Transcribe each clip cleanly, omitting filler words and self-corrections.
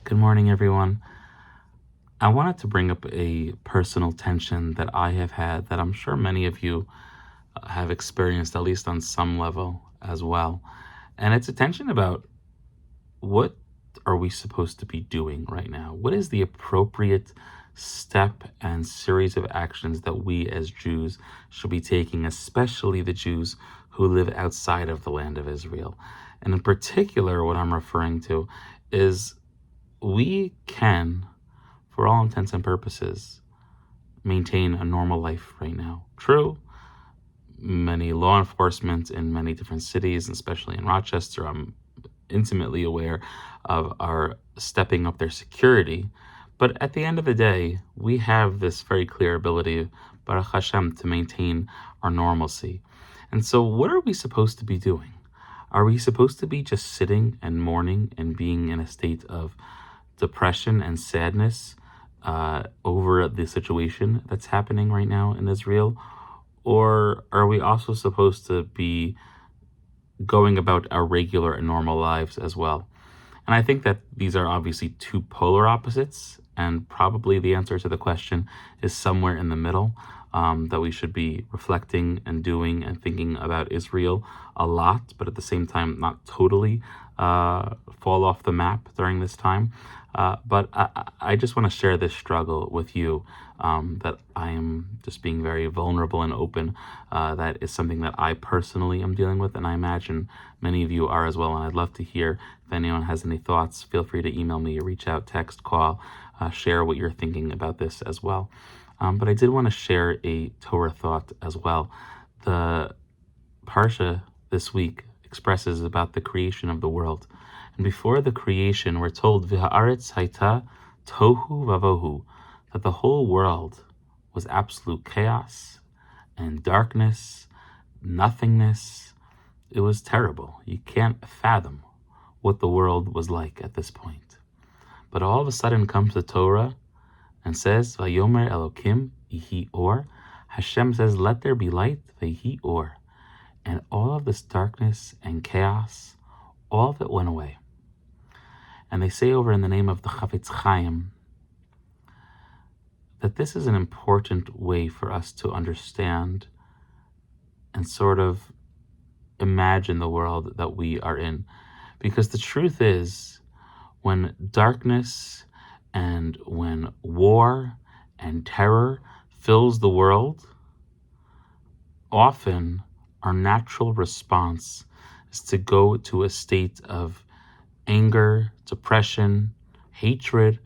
Good morning, everyone. I wanted to bring up a personal tension that I have had that I'm sure many of you have experienced, at least on some level as well. And it's a tension about what are we supposed to be doing right now? What is the appropriate step and series of actions that we as Jews should be taking, especially the Jews who live outside of the land of Israel? And in particular, what I'm referring to is we can, for all intents and purposes, maintain a normal life right now. True, many law enforcement in many different cities, especially in Rochester, I'm intimately aware of, are stepping up their security. But at the end of the day, we have this very clear ability, Baruch Hashem, to maintain our normalcy. And so what are we supposed to be doing? Are we supposed to be just sitting and mourning and being in a state of depression and sadness over the situation that's happening right now in Israel? Or are we also supposed to be going about our regular and normal lives as well? And I think that these are obviously two polar opposites, and probably the answer to the question is somewhere in the middle, that we should be reflecting and doing and thinking about Israel a lot, but at the same time not totally fall off the map during this time. But I just want to share this struggle with you, that I am just being very vulnerable and open. That is something that I personally am dealing with, and I imagine many of you are as well. And I'd love to hear if anyone has any thoughts. Feel free to email me, reach out, text, call, share what you're thinking about this as well. But I did want to share a Torah thought as well. The Parsha this week expresses about the creation of the world. And before the creation, we're told, V'ha'aretz haita tohu vavohu, that the whole world was absolute chaos and darkness, nothingness. It was terrible. You can't fathom what the world was like at this point. But all of a sudden comes the Torah and says, Vayomer Elokim yihi or. Hashem says, let there be light, v'yihi or. And all of this darkness and chaos, all of it went away. And they say over in the name of the Chafetz Chaim that this is an important way for us to understand and sort of imagine the world that we are in. Because the truth is, when darkness and when war and terror fills the world, often our natural response is to go to a state of anger, depression, hatred.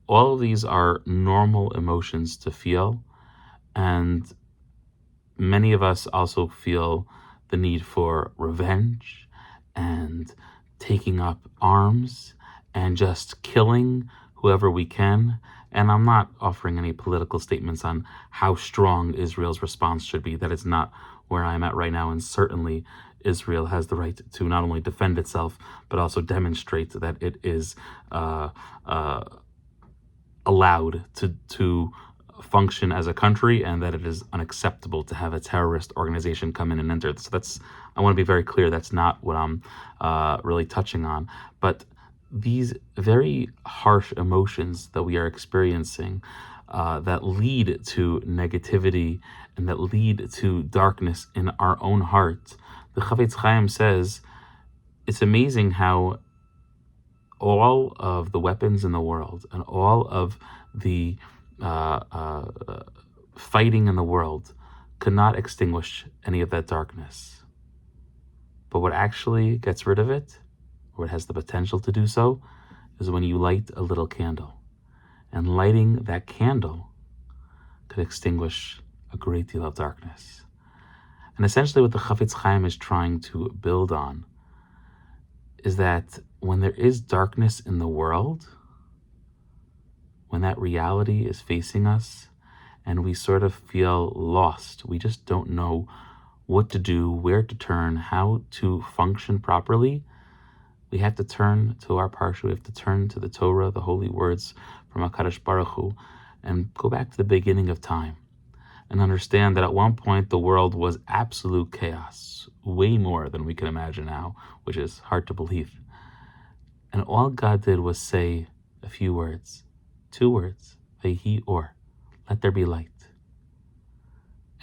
All of these are normal emotions to feel. And many of us also feel the need for revenge and taking up arms and just killing whoever we can. And I'm not offering any political statements on how strong Israel's response should be. That is not where I'm at right now. And certainly Israel has the right to not only defend itself, but also demonstrate that it is allowed to function as a country, and that it is unacceptable to have a terrorist organization come in and enter. So I want to be very clear, that's not what I'm really touching on. But these very harsh emotions that we are experiencing, that lead to negativity and that lead to darkness in our own heart, the Chafetz Chaim says, it's amazing how all of the weapons in the world and all of the fighting in the world could not extinguish any of that darkness. But what actually gets rid of it, or it has the potential to do so, is when you light a little candle. And lighting that candle could extinguish a great deal of darkness. And essentially what the Chafetz Chaim is trying to build on is that when there is darkness in the world, when that reality is facing us and we sort of feel lost, we just don't know what to do, where to turn, how to function properly, we have to turn to our Parsha, we have to turn to the Torah, the holy words from HaKadosh Baruch Hu, and go back to the beginning of time and understand that at one point the world was absolute chaos, way more than we can imagine now, which is hard to believe. And all God did was say, a few words, 2 words, Vayhi or, let there be light.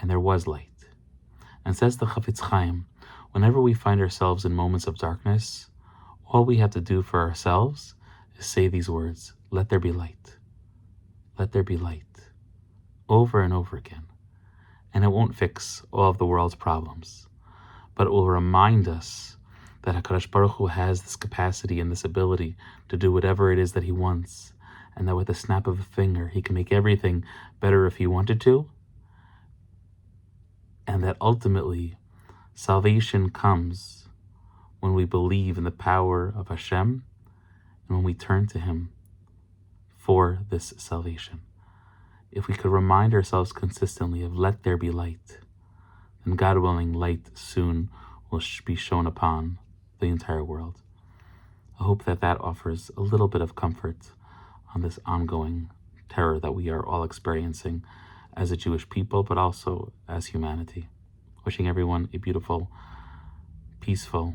And there was light. And says the Chafetz Chaim, whenever we find ourselves in moments of darkness, all we have to do for ourselves is say these words, let there be light. Let there be light. Over and over again. And it won't fix all of the world's problems, but it will remind us that HaKadosh Baruch Hu has this capacity and this ability to do whatever it is that he wants, and that with a snap of a finger, he can make everything better if he wanted to, and that ultimately salvation comes when we believe in the power of Hashem and when we turn to him for this salvation. If we could remind ourselves consistently of let there be light, then God willing, light soon will be shown upon the entire world. I hope that that offers a little bit of comfort on this ongoing terror that we are all experiencing as a Jewish people, but also as humanity. Wishing everyone a beautiful, peaceful,